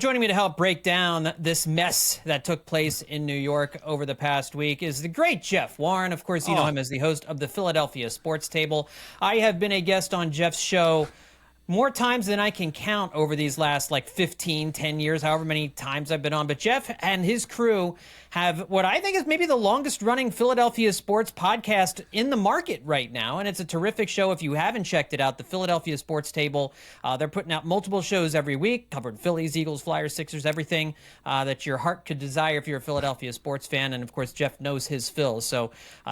Joining me to help break down this mess that took place in New York over the past week is the great Jeff Warren. Of course, you know him as the host of the Philadelphia Sports Table. I have been a guest on Jeff's show more times than I can count over these last 10 years, however many times I've been on. But Jeff and his crew have what I think is maybe the longest running Philadelphia sports podcast in the market right now. And it's a terrific show. If you haven't checked it out, the Philadelphia Sports Table, they're putting out multiple shows every week, covered Phillies, Eagles, Flyers, Sixers, everything that your heart could desire if you're a Philadelphia sports fan. And of course, Jeff knows his Phils. So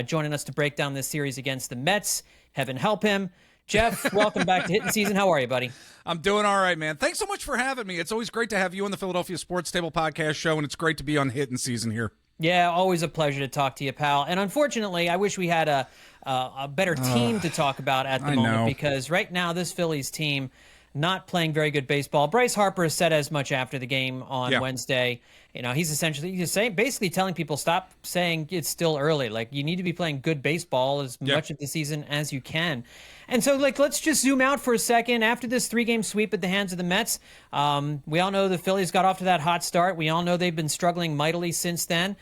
joining us to break down this series against the Mets, heaven help him. Jeff, welcome back to Hittin Season. How are you, buddy? I'm doing all right, man. Thanks so much for having me. It's always great to have you on the Philadelphia Sports Table podcast show, and it's great to be on Hittin Season here. Yeah, always a pleasure to talk to you, pal. And unfortunately, I wish we had a better team to talk about at the moment, because right now this Phillies team not playing very good baseball. Bryce Harper said as much after the game on Wednesday. You know, he's basically telling people, stop saying it's still early. Like, you need to be playing good baseball as much of the season as you can. And so, let's just zoom out for a second. After this 3-game sweep at the hands of the Mets, we all know the Phillies got off to that hot start. We all know they've been struggling mightily since then.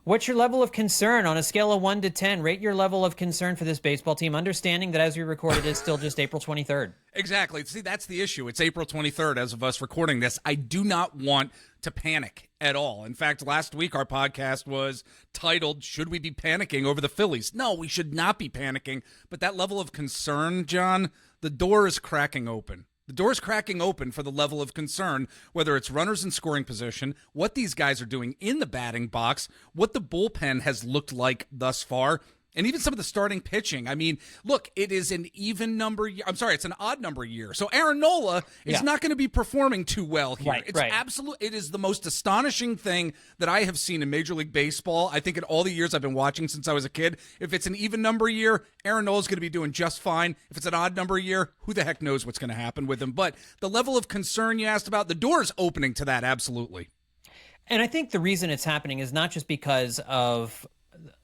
What's your level of concern on a scale of 1 to 10? Rate your level of concern for this baseball team, understanding that as we record it is still just April 23rd. Exactly. See, that's the issue. It's April 23rd as of us recording this. I do not want to panic at all. In fact, last week our podcast was titled, Should We Be Panicking Over the Phillies? No, we should not be panicking. But that level of concern, John, the door is cracking open. The door is cracking open for the level of concern, whether it's runners in scoring position, what these guys are doing in the batting box, what the bullpen has looked like thus far, and even some of the starting pitching. I mean, look, it is an even number. I'm sorry, it's an odd number year. So Aaron Nola is not going to be performing too well here. It is the most astonishing thing that I have seen in Major League Baseball. I think in all the years I've been watching since I was a kid. If it's an even number year, Aaron Nola is going to be doing just fine. If it's an odd number year, who the heck knows what's going to happen with him? But the level of concern you asked about, the door is opening to that, absolutely. And I think the reason it's happening is not just because of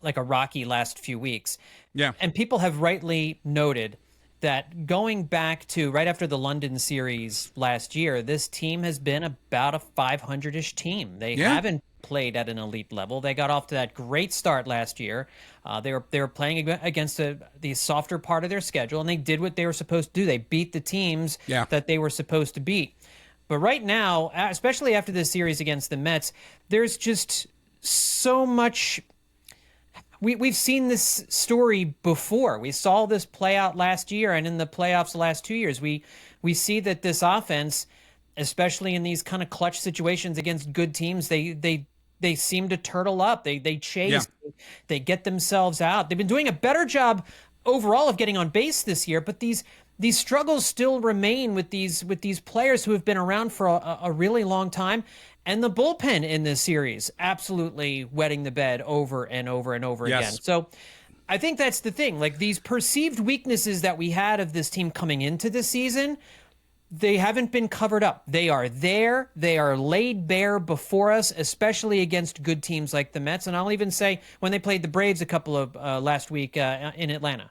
a rocky last few weeks. Yeah. And people have rightly noted that going back to right after the London series last year, this team has been about a 500-ish team. They haven't played at an elite level. They got off to that great start last year. They were playing against the softer part of their schedule, and they did what they were supposed to do. They beat the teams that they were supposed to beat. But right now, especially after this series against the Mets, there's just so much. We've seen this story before. We saw this play out last year, and in the playoffs the last 2 years. We see that this offense, especially in these kind of clutch situations against good teams, they seem to turtle up. They chase. They get themselves out. They've been doing a better job overall of getting on base this year, but these struggles still remain with these players who have been around for a really long time. And the bullpen in this series absolutely wetting the bed over and over and over again. So I think that's the thing. These perceived weaknesses that we had of this team coming into the season, they haven't been covered up. They are there. They are laid bare before us, especially against good teams like the Mets. And I'll even say when they played the Braves a couple of last week in Atlanta.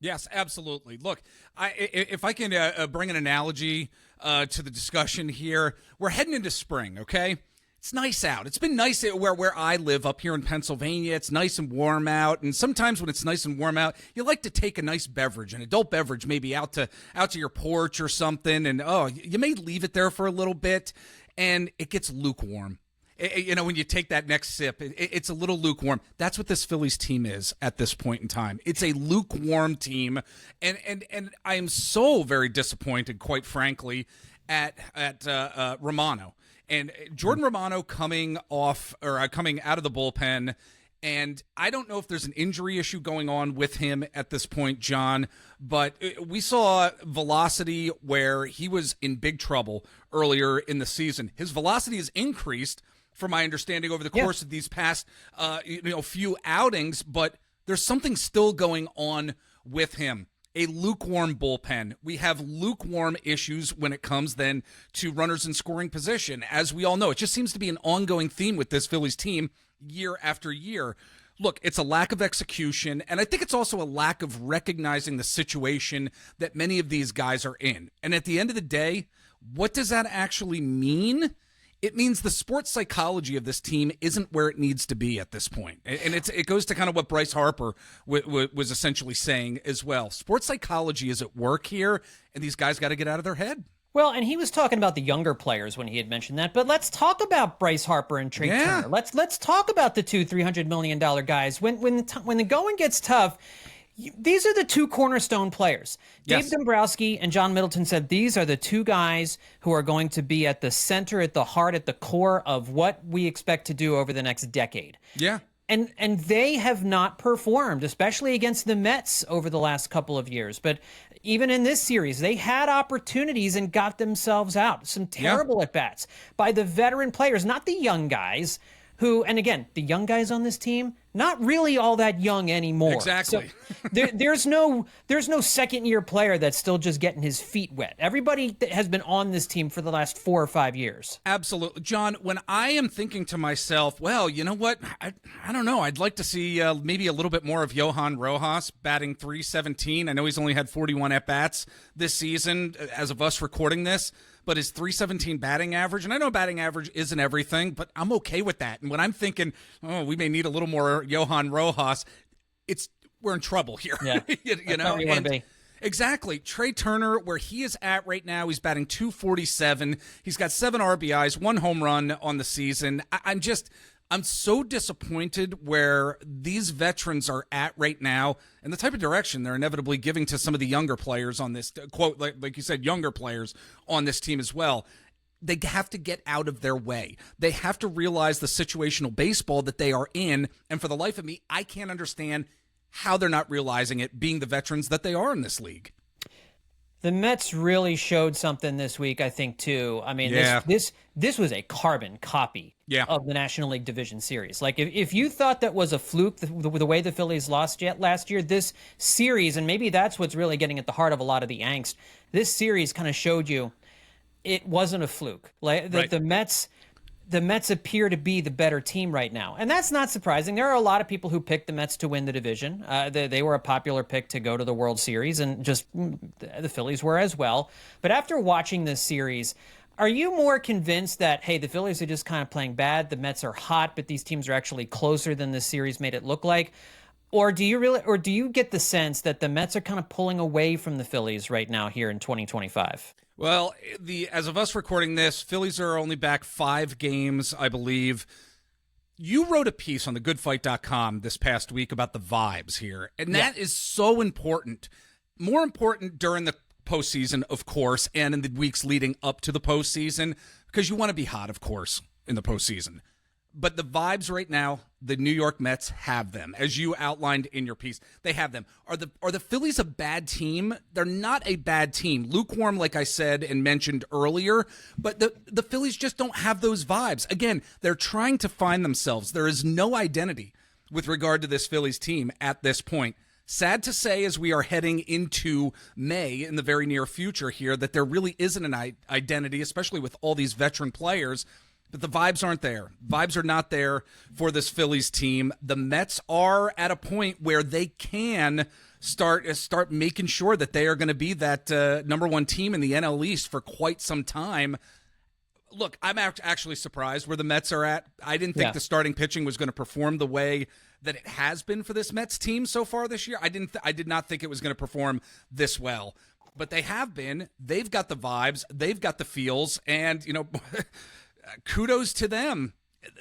Yes, absolutely. Look, if I can bring an analogy to the discussion here, we're heading into spring, okay? It's nice out. It's been nice where I live up here in Pennsylvania. It's nice and warm out, and sometimes when it's nice and warm out, you like to take a nice beverage, an adult beverage, maybe out to your porch or something, and you may leave it there for a little bit, and it gets lukewarm. When you take that next sip, it's a little lukewarm. That's what this Phillies team is at this point in time. It's a lukewarm team, and I am so very disappointed, quite frankly, at Romano and Jordan Romano coming out of the bullpen. And I don't know if there's an injury issue going on with him at this point, John, but we saw velocity where he was in big trouble earlier in the season. His velocity has increased, from my understanding, over the course of these past few outings, but there's something still going on with him. A lukewarm bullpen. We have lukewarm issues when it comes then to runners in scoring position. As we all know, it just seems to be an ongoing theme with this Phillies team year after year. Look, it's a lack of execution, and I think it's also a lack of recognizing the situation that many of these guys are in. And at the end of the day, what does that actually mean? it means the sports psychology of this team isn't where it needs to be at this point. And it goes to kind of what Bryce Harper was essentially saying as well. Sports psychology is at work here, and these guys got to get out of their head. Well, and he was talking about the younger players when he had mentioned that, but let's talk about Bryce Harper and Trey Turner. Let's talk about the two $300 million guys. When the going gets tough, these are the two cornerstone players. Dave Dombrowski and John Middleton said these are the two guys who are going to be at the center, at the heart, at the core of what we expect to do over the next decade. Yeah. And they have not performed, especially against the Mets over the last couple of years. But even in this series, they had opportunities and got themselves out. Some terrible at-bats by the veteran players, not the young guys who, and again, the young guys on this team, not really all that young anymore. Exactly. So there's no second-year player that's still just getting his feet wet. Everybody that has been on this team for the last 4 or 5 years. Absolutely. John, when I am thinking to myself, well, you know what? I don't know. I'd like to see maybe a little bit more of Johan Rojas batting .317. I know he's only had 41 at-bats this season as of us recording this. But his .317 batting average, and I know batting average isn't everything, but I'm okay with that. And when I'm thinking, oh, we may need a little more Johan Rojas, we're in trouble here. Yeah, you know, you want to be. Exactly. Trey Turner, where he is at right now, he's batting .247. He's got 7 RBIs, 1 home run on the season. I'm so disappointed where these veterans are at right now and the type of direction they're inevitably giving to some of the younger players on this, quote, like you said, younger players on this team as well. They have to get out of their way. They have to realize the situational baseball that they are in. And for the life of me, I can't understand how they're not realizing it, being the veterans that they are in this league. The Mets really showed something this week, I think, too. I mean, this was a carbon copy of the National League Division Series. Like, if you thought that was a fluke, the way the Phillies lost last year, this series, and maybe that's what's really getting at the heart of a lot of the angst, this series kind of showed you it wasn't a fluke. Like the Mets appear to be the better team right now. And that's not surprising. There are a lot of people who picked the Mets to win the division. They were a popular pick to go to the World Series, and just the Phillies were as well. But after watching this series, are you more convinced that, hey, the Phillies are just kind of playing bad, the Mets are hot, but these teams are actually closer than this series made it look like? Or do you get the sense that the Mets are kind of pulling away from the Phillies right now here in 2025? Well, as of us recording this, Phillies are only back 5 games, I believe. You wrote a piece on thegoodfight.com this past week about the vibes here, and that is so important. More important during the postseason, of course, and in the weeks leading up to the postseason, because you want to be hot, of course, in the postseason. But the vibes right now, the New York Mets have them, as you outlined in your piece. They have them. Are the Phillies a bad team? They're not a bad team. Lukewarm, like I said and mentioned earlier, but the Phillies just don't have those vibes. Again, they're trying to find themselves. There is no identity with regard to this Phillies team at this point. Sad to say, as we are heading into May in the very near future here, that there really isn't an identity, especially with all these veteran players. But the vibes aren't there. Vibes are not there for this Phillies team. The Mets are at a point where they can start making sure that they are going to be that number 1 team in the NL East for quite some time. Look, I'm actually surprised where the Mets are at. I didn't think the starting pitching was going to perform the way that it has been for this Mets team so far this year. I did not think it was going to perform this well. But they have been. They've got the vibes. They've got the feels. And, you know, kudos to them.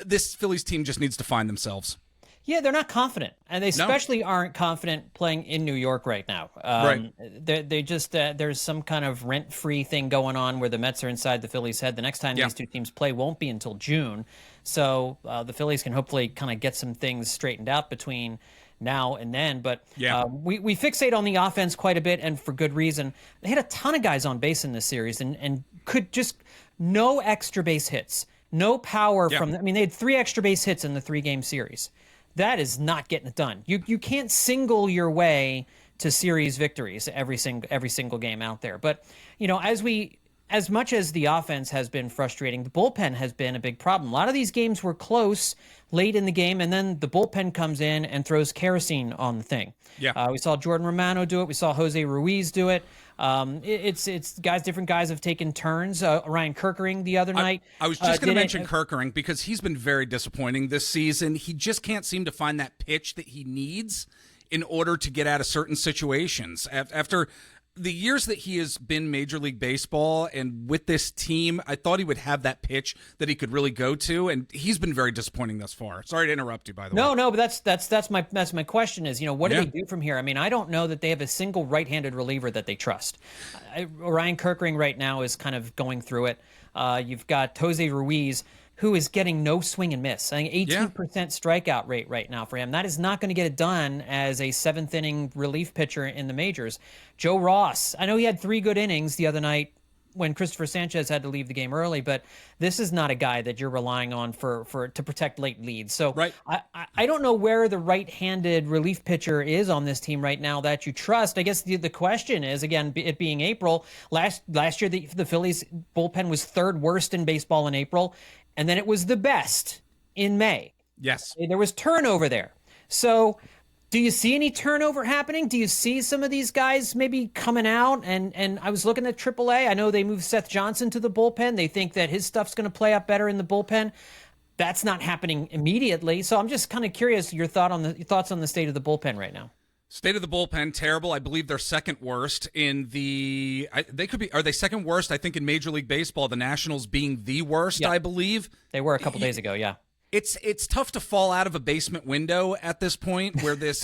This Phillies team just needs to find themselves. Yeah, they're not confident, and they especially aren't confident playing in New York right now. Right. They just there's some kind of rent-free thing going on where the Mets are inside the Phillies' head. The next time these two teams play won't be until June, so the Phillies can hopefully kind of get some things straightened out between now and then. But we fixate on the offense quite a bit, and for good reason. They had a ton of guys on base in this series, and could just no extra base hits, no power from. I mean, they had 3 extra base hits in the 3-game series. That is not getting it done. You can't single your way to series victories every single game out there. But, you know, as we as much as the offense has been frustrating, the bullpen has been a big problem. A lot of these games were close late in the game, and then the bullpen comes in and throws kerosene on the thing. Yeah. We saw Jordan Romano do it. We saw Jose Ruiz do it. It's guys, different guys have taken turns. Ryan Kerkering the other night. I was just going to mention Kerkering because he's been very disappointing this season. He just can't seem to find that pitch that he needs in order to get out of certain situations. After the years that he has been Major League Baseball and with this team, I thought he would have that pitch that he could really go to, and he's been very disappointing thus far. Sorry to interrupt you, by the way. No, but that's my question is, what do they do from here? I mean, I don't know that they have a single right-handed reliever that they trust. Ryan Kerkering right now is kind of going through it. You've got Jose Ruiz, who is getting no swing and miss. I think 18% strikeout rate right now for him. That is not going to get it done as a seventh inning relief pitcher in the majors. Joe Ross, I know he had 3 good innings the other night when Christopher Sanchez had to leave the game early, but this is not a guy that you're relying on for to protect late leads. So right. I don't know where the right-handed relief pitcher is on this team right now that you trust. I guess the question is, again, it being April, last year the Phillies bullpen was 3rd worst in baseball in April, and then it was the best in May. Yes. There was turnover there. So do you see any turnover happening? Do you see some of these guys maybe coming out? And I was looking at AAA. I know they moved Seth Johnson to the bullpen. They think that his stuff's going to play up better in the bullpen. That's not happening immediately. So I'm just kind of curious your thoughts on the state of the bullpen right now. State of the bullpen, terrible. I believe they're 2nd worst in the. Are they 2nd worst? I think in Major League Baseball, the Nationals being the worst. I believe they were a couple days ago. Yeah. It's tough to fall out of a basement window at this point where this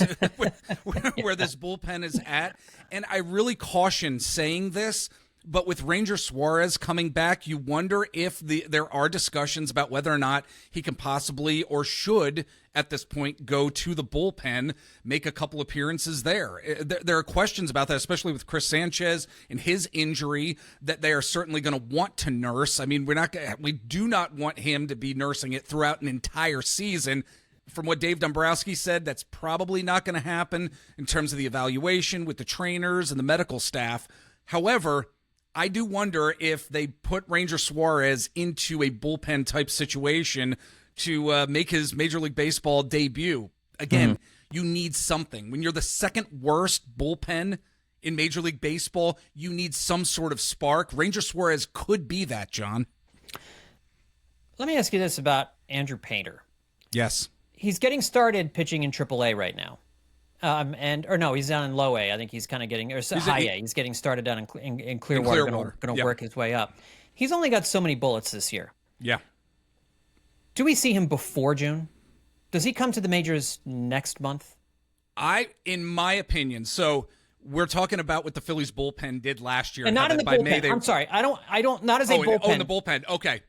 where this bullpen is at, and I really caution saying this. But with Ranger Suarez coming back, you wonder if there are discussions about whether or not he can possibly or should, at this point, go to the bullpen, make a couple appearances there. There are questions about that, especially with Chris Sanchez and his injury, that they are certainly going to want to nurse. I mean, we do not want him to be nursing it throughout an entire season. From what Dave Dombrowski said, that's probably not going to happen in terms of the evaluation with the trainers and the medical staff. However, I do wonder if they put Ranger Suarez into a bullpen type situation to make his Major League Baseball debut. Again, you need something. When you're the 2nd worst bullpen in Major League Baseball, you need some sort of spark. Ranger Suarez could be that, John. Let me ask you this about Andrew Painter. Yes. He's getting started pitching in AAA right now. He's down in low A. I think he's kind of getting, or high A. He's getting started down in Clearwater. Going to work his way up. He's only got so many bullets this year. Yeah. Do we see him before June? Does he come to the majors next month? In my opinion, so we're talking about what the Phillies bullpen did last year. And not in the bullpen. I'm sorry. I don't, not as a bullpen. Oh, in the bullpen. Okay.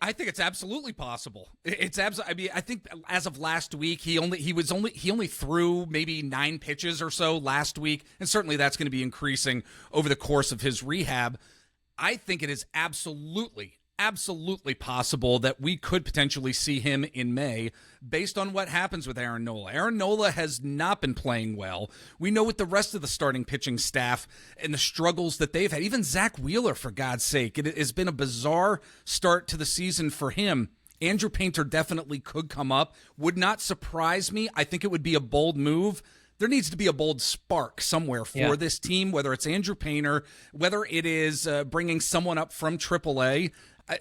I think it's absolutely possible. It's absolutely. I mean, I think as of last week, he only threw maybe 9 pitches or so last week, and certainly that's going to be increasing over the course of his rehab. I think it is absolutely possible that we could potentially see him in May based on what happens with Aaron Nola. Aaron Nola has not been playing well. We know with the rest of the starting pitching staff and the struggles that they've had. Even Zach Wheeler, for God's sake. It has been a bizarre start to the season for him. Andrew Painter definitely could come up. Would not surprise me. I think it would be a bold move. There needs to be a bold spark somewhere for this team, whether it's Andrew Painter, whether it is bringing someone up from AAA.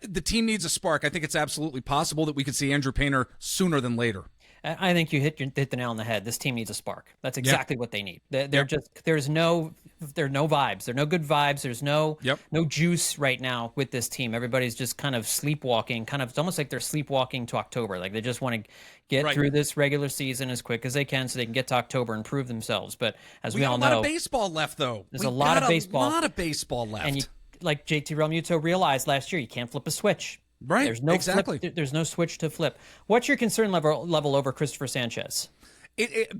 The team needs a spark. I think it's absolutely possible that we could see Andrew Painter sooner than later. I think you hit the nail on the head. This team needs a spark. That's exactly what they need. There's no vibes. There are no good vibes. There's no juice right now with this team. Everybody's just kind of sleepwalking. It's almost like they're sleepwalking to October. Like they just want to get through this regular season as quick as they can so they can get to October and prove themselves. But as we all know, a lot of baseball left though. There's a lot of baseball. A lot of baseball left. And like JT Realmuto realized last year, you can't flip a switch. Right. There's no there's no switch to flip. What's your concern level over Christopher Sanchez?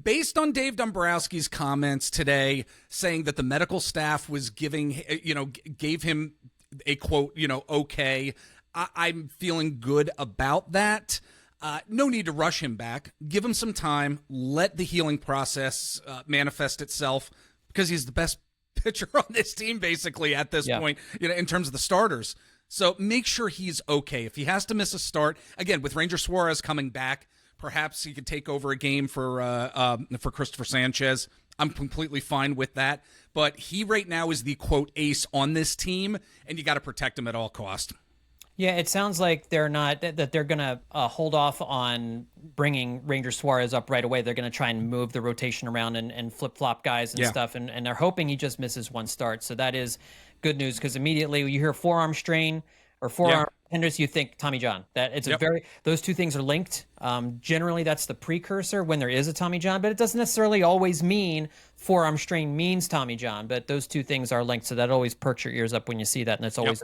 Based on Dave Dombrowski's comments today, saying that the medical staff was gave him a quote, okay, I'm feeling good about that. No need to rush him back. Give him some time. Let the healing process manifest itself because he's the best pitcher on this team, basically, at this point, in terms of the starters. So make sure he's okay. If he has to miss a start, again, with Ranger Suarez coming back, perhaps he could take over a game for Christopher Sanchez. I'm completely fine with that. But he right now is the, quote, ace on this team, and you got to protect him at all cost. Yeah, it sounds like they're going to hold off on bringing Ranger Suarez up right away. They're going to try and move the rotation around and flip-flop guys and stuff, and they're hoping he just misses one start. So that is good news, because immediately when you hear forearm strain or forearm tenderness, you think Tommy John. That it's those two things are linked. Generally, that's the precursor when there is a Tommy John, but it doesn't necessarily always mean forearm strain means Tommy John. But those two things are linked, so that always perks your ears up when you see that, and it's always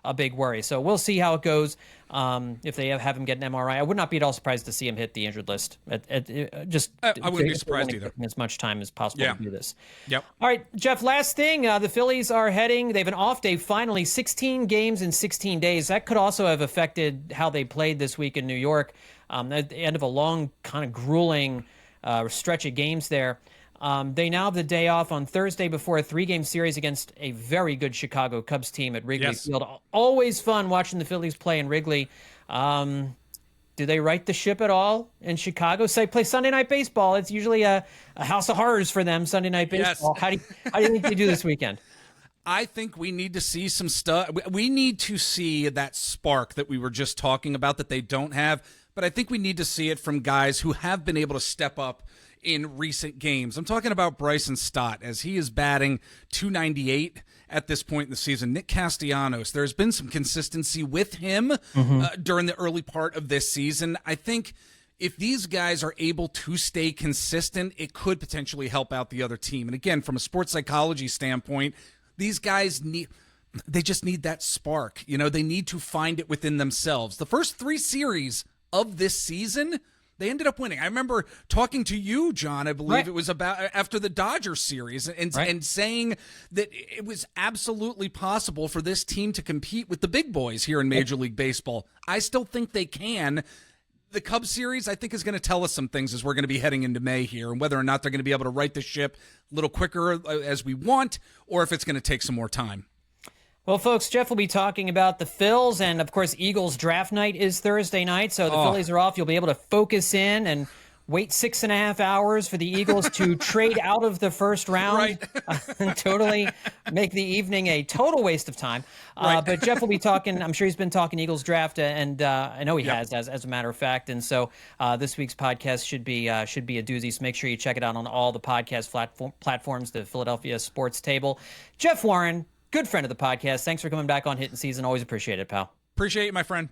a big worry. So we'll see how it goes. If they have him get an MRI, I would not be at all surprised to see him hit the injured list. I wouldn't be surprised either. As much time as possible to do this. Yep. All right, Jeff. Last thing, the Phillies are heading. They have an off day finally. 16 games in 16 days. That could also have affected how they played this week in New York. At the end of a long, kind of grueling stretch of games there. They now have the day off on Thursday before a 3-game series against a very good Chicago Cubs team at Wrigley Field. Always fun watching the Phillies play in Wrigley. Do they right the ship at all in Chicago? Say play Sunday Night Baseball. It's usually a house of horrors for them, Sunday Night Baseball. How do you think they do this weekend? I think we need to see some stuff. We need to see that spark that we were just talking about that they don't have. But I think we need to see it from guys who have been able to step up in recent games. I'm talking about Bryson Stott, as he is batting .298 at this point in the season. Nick Castellanos, there's been some consistency with him during the early part of this season. I think if these guys are able to stay consistent, it could potentially help out the other team. And again, from a sports psychology standpoint, these guys they just need that spark. They need to find it within themselves. The first 3 series of this season, they ended up winning. I remember talking to you, John, I believe it was about after the Dodgers series, and saying that it was absolutely possible for this team to compete with the big boys here in Major League Baseball. I still think they can. The Cubs series, I think, is going to tell us some things as we're going to be heading into May here, and whether or not they're going to be able to right the ship a little quicker as we want, or if it's going to take some more time. Well, folks, Jeff will be talking about the Phils, and, of course, Eagles draft night is Thursday night, so the Phillies are off. You'll be able to focus in and wait 6.5 hours for the Eagles to trade out of the first round and totally make the evening a total waste of time. But Jeff will be talking. I'm sure he's been talking Eagles draft, and I know he has, as a matter of fact. And so this week's podcast should be a doozy. So make sure you check it out on all the podcast platforms, the Philadelphia Sports Table. Jeff Warren, good friend of the podcast. Thanks for coming back on Hittin' Season. Always appreciate it, pal. Appreciate it, my friend.